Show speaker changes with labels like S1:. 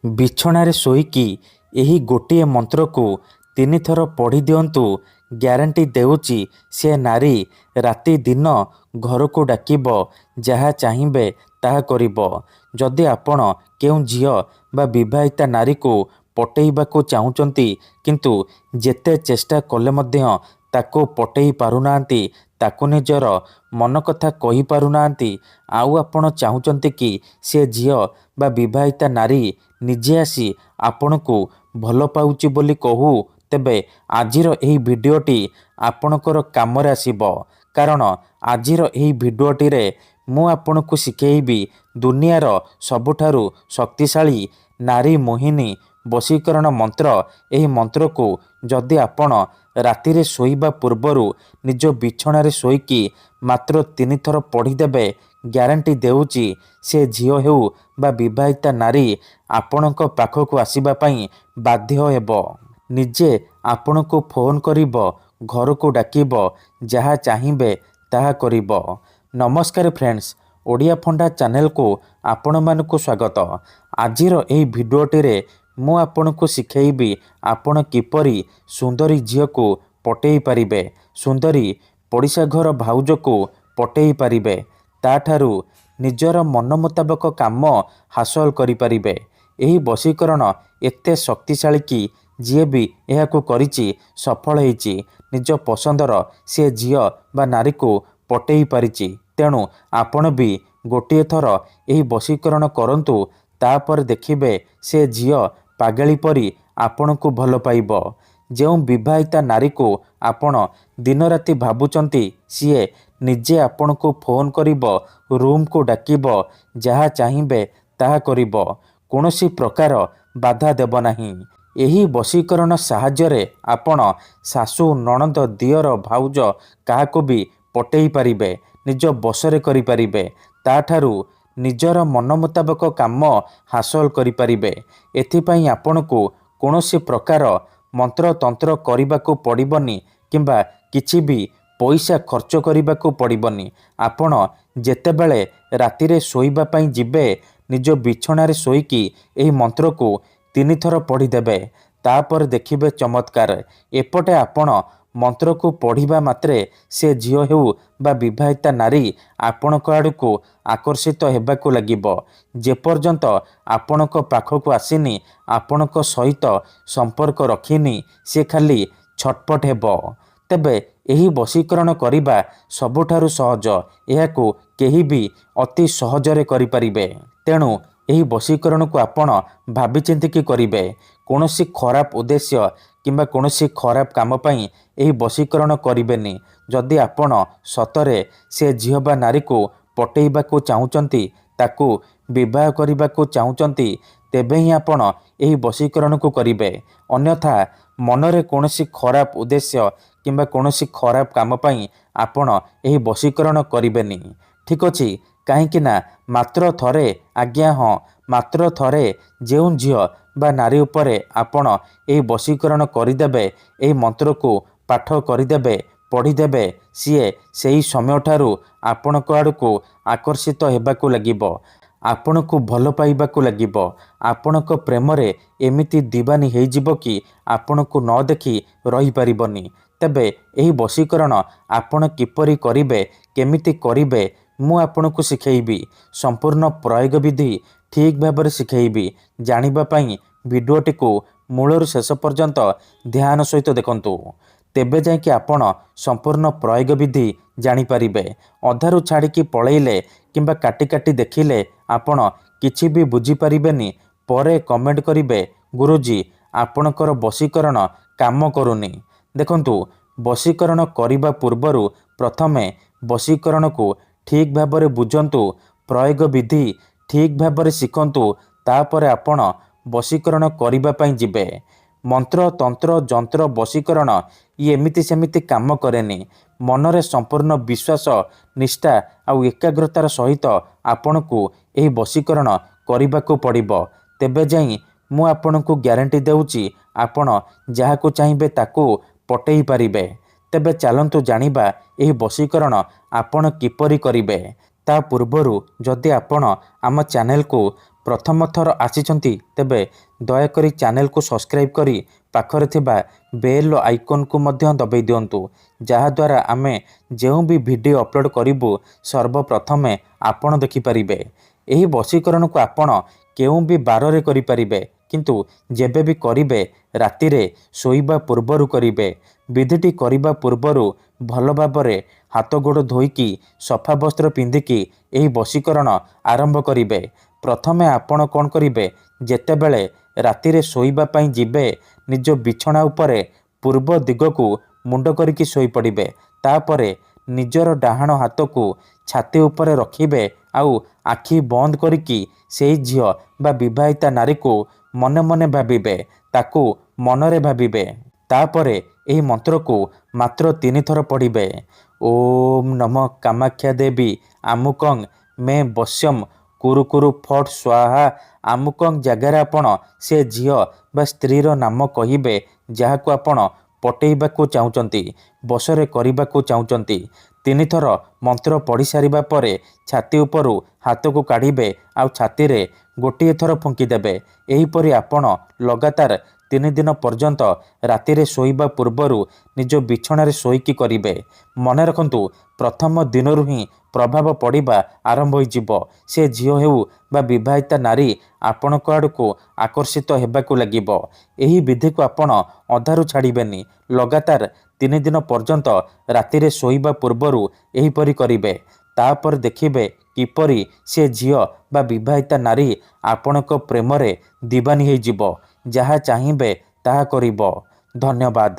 S1: ବିଛଣାରେ ଶୋଇକି ଏହି ଗୋଟିଏ ମନ୍ତ୍ରକୁ 3 ଥର ପଢ଼ି ଦିଅନ୍ତୁ। ଗ୍ୟାରେଣ୍ଟି ଦେଉଛି ସେ ନାରୀ ରାତି ଦିନ ଘରକୁ ଡାକିବ, ଯାହା ଚାହିଁବେ ତାହା କରିବ। ଯଦି ଆପଣ କେଉଁ ଝିଅ ବା ବିବାହିତା ନାରୀକୁ ପଟେଇବାକୁ ଚାହୁଁଛନ୍ତି କିନ୍ତୁ ଯେତେ ଚେଷ୍ଟା କଲେ ମଧ୍ୟ ତାକୁ ପଟେଇ ପାରୁନାହାନ୍ତି, ତାକୁ ନିଜର ମନ କଥା କହିପାରୁନାହାନ୍ତି, ଆଉ ଆପଣ ଚାହୁଁଛନ୍ତି କି ସେ ଝିଅ ବା ବିବାହିତା ନାରୀ ନିଜେ ଆସି ଆପଣଙ୍କୁ ଭଲ ପାଉଛି ବୋଲି କହୁ, ତେବେ ଆଜିର ଏହି ଭିଡ଼ିଓଟି ଆପଣଙ୍କର କାମରେ ଆସିବ। କାରଣ ଆଜିର ଏହି ଭିଡ଼ିଓଟିରେ ମୁଁ ଆପଣଙ୍କୁ ଶିଖେଇବି ଦୁନିଆର ସବୁଠାରୁ ଶକ୍ତିଶାଳୀ ନାରୀ ମୋହିନୀ ବଶୀକରଣ ମନ୍ତ୍ର। ଏହି ମନ୍ତ୍ରକୁ ଯଦି ଆପଣ ରାତିରେ ଶୋଇବା ପୂର୍ବରୁ ନିଜ ବିଛଣାରେ ଶୋଇକି ମାତ୍ର 3 ଥର ପଢ଼ିଦେବେ, ଗ୍ୟାରେଣ୍ଟି ଦେଉଛି ସେ ଝିଅ ହେଉ ବା ବିବାହିତା ନାରୀ ଆପଣଙ୍କ ପାଖକୁ ଆସିବା ପାଇଁ ବାଧ୍ୟ ହେବ। ନିଜେ ଆପଣଙ୍କୁ ଫୋନ୍ କରିବ, ଘରକୁ ଡାକିବ, ଯାହା ଚାହିଁବେ ତାହା କରିବ। ନମସ୍କାର ଫ୍ରେଣ୍ଡସ୍, ଓଡ଼ିଆ ଫଣ୍ଡା ଚ୍ୟାନେଲକୁ ଆପଣମାନଙ୍କୁ ସ୍ୱାଗତ। ଆଜିର ଏହି ଭିଡ଼ିଓଟିରେ ମୁଁ ଆପଣଙ୍କୁ ଶିଖେଇବି ଆପଣ କିପରି ସୁନ୍ଦରୀ ଝିଅକୁ ପଟେଇ ପାରିବେ, ସୁନ୍ଦରୀ ପଡ଼ିଶା ଘର ଭାଉଜକୁ ପଟେଇ ପାରିବେ, ତାଠାରୁ ନିଜର ମନ ମୁତାବକ କାମ ହାସଲ କରିପାରିବେ। ଏହି ବଶୀକରଣ ଏତେ ଶକ୍ତିଶାଳୀ କି ଯିଏ ବି ଏହାକୁ କରିଛି ସଫଳ ହେଇଛି, ନିଜ ପସନ୍ଦର ସେ ଝିଅ ବା ନାରୀକୁ ପଟେଇ ପାରିଛି। ତେଣୁ ଆପଣ ବି ଗୋଟିଏ ଥର ଏହି ବଶୀକରଣ କରନ୍ତୁ, ତାପରେ ଦେଖିବେ ସେ ଝିଅ ପାଗଳି ପରି ଆପଣଙ୍କୁ ଭଲ ପାଇବ। ଯେଉଁ ବିବାହିତା ନାରୀକୁ ଆପଣ ଦିନରାତି ଭାବୁଛନ୍ତି, ସିଏ ନିଜେ ଆପଣଙ୍କୁ ଫୋନ୍ କରିବ, ରୁମ୍କୁ ଡାକିବ, ଯାହା ଚାହିଁବେ ତାହା କରିବ, କୌଣସି ପ୍ରକାର ବାଧା ଦେବ ନାହିଁ। ଏହି ବଶୀକରଣ ସାହାଯ୍ୟରେ ଆପଣ ଶାଶୁ, ନଣନ୍ଦ, ଦିଅର, ଭାଉଜ କାହାକୁ ବି ପଟେଇ ପାରିବେ, ନିଜ ବଶରେ କରିପାରିବେ, ତାଠାରୁ ନିଜର ମନ ମୁତାବକ କାମ ହାସଲ କରିପାରିବେ। ଏଥିପାଇଁ ଆପଣଙ୍କୁ କୌଣସି ପ୍ରକାର ମନ୍ତ୍ରତନ୍ତ୍ର କରିବାକୁ ପଡ଼ିବନି କିମ୍ବା କିଛି ବି ପଇସା ଖର୍ଚ୍ଚ କରିବାକୁ ପଡ଼ିବନି। ଆପଣ ଯେତେବେଳେ ରାତିରେ ଶୋଇବା ପାଇଁ ଯିବେ, ନିଜ ବିଛଣାରେ ଶୋଇକି ଏହି ମନ୍ତ୍ରକୁ 3 ଥର ପଢ଼ିଦେବେ, ତାପରେ ଦେଖିବେ ଚମତ୍କାର। ଏପଟେ ଆପଣ ମନ୍ତ୍ରକୁ ପଢ଼ିବା ମାତ୍ରେ ସେ ଝିଅ ହେଉ ବା ବିବାହିତା ନାରୀ ଆପଣଙ୍କ ଆଡ଼କୁ ଆକର୍ଷିତ ହେବାକୁ ଲାଗିବ। ଯେପର୍ଯ୍ୟନ୍ତ ଆପଣଙ୍କ ପାଖକୁ ଆସିନି, ଆପଣଙ୍କ ସହିତ ସମ୍ପର୍କ ରଖିନି, ସେ ଖାଲି ଛଟପଟ ହେବ। ତେବେ ଏହି ବଶୀକରଣ କରିବା ସବୁଠାରୁ ସହଜ। ଏହାକୁ କେହି ବି ଅତି ସହଜରେ କରିପାରିବେ। ତେଣୁ ଏହି ବଶୀକରଣକୁ ଆପଣ ଭାବିଚିନ୍ତିକି କରିବେ। କୌଣସି ଖରାପ ଉଦ୍ଦେଶ୍ୟ କିମ୍ବା କୌଣସି ଖରାପ କାମ ପାଇଁ ଏହି ବଶୀକରଣ କରିବେନି। ଯଦି ଆପଣ ସତରେ ସେ ଝିଅ ବା ନାରୀକୁ ପଟେଇବାକୁ ଚାହୁଁଛନ୍ତି, ତାକୁ ବିବାହ କରିବାକୁ ଚାହୁଁଛନ୍ତି, ତେବେ ହିଁ ଆପଣ ଏହି ବଶୀକରଣକୁ କରିବେ। ଅନ୍ୟଥା ମନରେ କୌଣସି ଖରାପ ଉଦ୍ଦେଶ୍ୟ କିମ୍ବା କୌଣସି ଖରାପ କାମ ପାଇଁ ଆପଣ ଏହି ବଶୀକରଣ କରିବେନି। ଠିକ୍ ଅଛି? କାହିଁକି ନା ମାତ୍ର ଥରେ, ଆଜ୍ଞା ହଁ, ମାତ୍ର ଥରେ ଯେଉଁ ଝିଅ ବା ନାରୀ ଉପରେ ଆପଣ ଏହି ବଶୀକରଣ କରିଦେବେ, ଏହି ମନ୍ତ୍ରକୁ ପାଠ କରିଦେବେ, ପଢ଼ିଦେବେ, ସିଏ ସେହି ସମୟଠାରୁ ଆପଣଙ୍କ ଆଡ଼କୁ ଆକର୍ଷିତ ହେବାକୁ ଲାଗିବ, ଆପଣଙ୍କୁ ଭଲ ପାଇବାକୁ ଲାଗିବ। ଆପଣଙ୍କ ପ୍ରେମରେ ଏମିତି ଦିବାନୀ ହେଇଯିବ କି ଆପଣଙ୍କୁ ନ ଦେଖି ରହିପାରିବନି। ତେବେ ଏହି ବଶୀକରଣ ଆପଣ କିପରି କରିବେ, କେମିତି କରିବେ, ମୁଁ ଆପଣଙ୍କୁ ଶିଖେଇବି। ସମ୍ପୂର୍ଣ୍ଣ ପ୍ରୟୋଗ ବିଧି ଠିକ୍ ଭାବରେ ଶିଖେଇବି। ଜାଣିବା ପାଇଁ ଭିଡ଼ିଓଟିକୁ ମୂଳରୁ ଶେଷ ପର୍ଯ୍ୟନ୍ତ ଧ୍ୟାନ ସହିତ ଦେଖନ୍ତୁ। ତେବେ ଯାଇକି ଆପଣ ସମ୍ପୂର୍ଣ୍ଣ ପ୍ରୟୋଗ ବିଧି ଜାଣିପାରିବେ। ଅଧାରୁ ଛାଡ଼ିକି ପଳେଇଲେ କିମ୍ବା କାଟି କାଟି ଦେଖିଲେ ଆପଣ କିଛି ବି ବୁଝିପାରିବେନି। ପରେ କମେଣ୍ଟ କରିବେ, ଗୁରୁଜୀ ଆପଣଙ୍କର ବଶୀକରଣ କାମ କରୁନି। ଦେଖନ୍ତୁ, ବଶୀକରଣ କରିବା ପୂର୍ବରୁ ପ୍ରଥମେ ବଶୀକରଣକୁ ଠିକ୍ ଭାବରେ ବୁଝନ୍ତୁ, ପ୍ରୟୋଗ ବିଧି ଠିକ୍ ଭାବରେ ଶିଖନ୍ତୁ, ତାପରେ ଆପଣ ବଶୀକରଣ କରିବା ପାଇଁ ଯିବେ। ମନ୍ତ୍ର, ତନ୍ତ୍ର, ଯନ୍ତ୍ର, ବଶୀକରଣ ଇଏ ଏମିତି ସେମିତି କାମ କରେନି। ମନରେ ସମ୍ପୂର୍ଣ୍ଣ ବିଶ୍ୱାସ, ନିଷ୍ଠା ଆଉ ଏକାଗ୍ରତାର ସହିତ ଆପଣଙ୍କୁ ଏହି ବଶୀକରଣ କରିବାକୁ ପଡ଼ିବ। ତେବେ ଯାଇ ମୁଁ ଆପଣଙ୍କୁ ଗ୍ୟାରେଣ୍ଟି ଦେଉଛି ଆପଣ ଯାହାକୁ ଚାହିଁବେ ତାକୁ ପଟେଇ ପାରିବେ। ତେବେ ଚାଲନ୍ତୁ ଜାଣିବା ଏହି ବଶୀକରଣ ଆପଣ କିପରି କରିବେ। ତା ପୂର୍ବରୁ ଯଦି ଆପଣ ଆମ ଚ୍ୟାନେଲକୁ ପ୍ରଥମ ଥର ଆସିଛନ୍ତି ତେବେ ଦୟାକରି ଚ୍ୟାନେଲକୁ ସବସ୍କ୍ରାଇବ୍ କରି ପାଖରେ ଥିବା ବେଲ୍ ଆଇକନ୍କୁ ମଧ୍ୟ ଦବାଇ ଦିଅନ୍ତୁ, ଯାହାଦ୍ୱାରା ଆମେ ଯେଉଁ ବି ଭିଡ଼ିଓ ଅପଲୋଡ଼ କରିବୁ ସର୍ବପ୍ରଥମେ ଆପଣ ଦେଖିପାରିବେ। ଏହି ବଶୀକରଣକୁ ଆପଣ କେଉଁ ବି ବାରରେ କରିପାରିବେ, କିନ୍ତୁ ଯେବେ ବି କରିବେ ରାତିରେ ଶୋଇବା ପୂର୍ବରୁ କରିବେ। ବିଧିଟି କରିବା ପୂର୍ବରୁ ଭଲ ଭାବରେ ହାତ ଗୋଡ଼ ଧୋଇକି ସଫା ବସ୍ତ୍ର ପିନ୍ଧିକି ଏହି ବଶୀକରଣ ଆରମ୍ଭ କରିବେ। ପ୍ରଥମେ ଆପଣ କ'ଣ କରିବେ, ଯେତେବେଳେ ରାତିରେ ଶୋଇବା ପାଇଁ ଯିବେ ନିଜ ବିଛଣା ଉପରେ ପୂର୍ବ ଦିଗକୁ ମୁଣ୍ଡ କରିକି ଶୋଇପଡ଼ିବେ। ତାପରେ ନିଜର ଡାହାଣ ହାତକୁ ଛାତି ଉପରେ ରଖିବେ ଆଉ ଆଖି ବନ୍ଦ କରିକି ସେଇ ଝିଅ ବା ବିବାହିତା ନାରୀକୁ ମନେ ମନେ ଭାବିବେ, ତାକୁ ମନରେ ଭାବିବେ। ତାପରେ ଏହି ମନ୍ତ୍ରକୁ ମାତ୍ର 3 ଥର ପଢ଼ିବେ। ଓମ୍ ନମଃ କାମାକ୍ଷା ଦେବୀ ଆମୁକଂ ମେ ବଶ୍ୟମ୍ କୁରୁ କୁରୁ ଫଟ୍ ସ୍ୱାହା। ଆମୁକଂ ଜାଗାରେ ଆପଣ ସେ ଝିଅ ବା ସ୍ତ୍ରୀର ନାମ କହିବେ ଯାହାକୁ ଆପଣ ପଟେଇବାକୁ ଚାହୁଁଛନ୍ତି, ବଶରେ କରିବାକୁ ଚାହୁଁଛନ୍ତି। 3 ଥର ମନ୍ତ୍ର ପଢ଼ି ସାରିବା ପରେ ଛାତି ଉପରୁ ହାତକୁ କାଢ଼ିବେ ଆଉ ଛାତିରେ ଗୋଟିଏ ଥର ଫୁଙ୍କିଦେବେ। ଏହିପରି ଆପଣ ଲଗାତାର 3 ଦିନ ପର୍ଯ୍ୟନ୍ତ ରାତିରେ ଶୋଇବା ପୂର୍ବରୁ ନିଜ ବିଛଣାରେ ଶୋଇକି କରିବେ। ମନେ ରଖନ୍ତୁ, ପ୍ରଥମ ଦିନରୁ ହିଁ ପ୍ରଭାବ ପଡ଼ିବା ଆରମ୍ଭ ହୋଇଯିବ। ସେ ଝିଅ ହେଉ ବା ବିବାହିତା ନାରୀ ଆପଣଙ୍କ ଆଡ଼କୁ ଆକର୍ଷିତ ହେବାକୁ ଲାଗିବ। ଏହି ବିଧିକୁ ଆପଣ ଅଧାରୁ ଛାଡ଼ିବେନି। ଲଗାତାର 3 ଦିନ ପର୍ଯ୍ୟନ୍ତ ରାତିରେ ଶୋଇବା ପୂର୍ବରୁ ଏହିପରି କରିବେ। ତାପରେ ଦେଖିବେ କିପରି ସେ ଝିଅ ବା ବିବାହିତା ନାରୀ ଆପଣଙ୍କ ପ୍ରେମରେ ଦିବାନୀ ହୋଇଯିବ। ଯାହା ଚାହିଁବେ ତାହା କରିବ। ଧନ୍ୟବାଦ।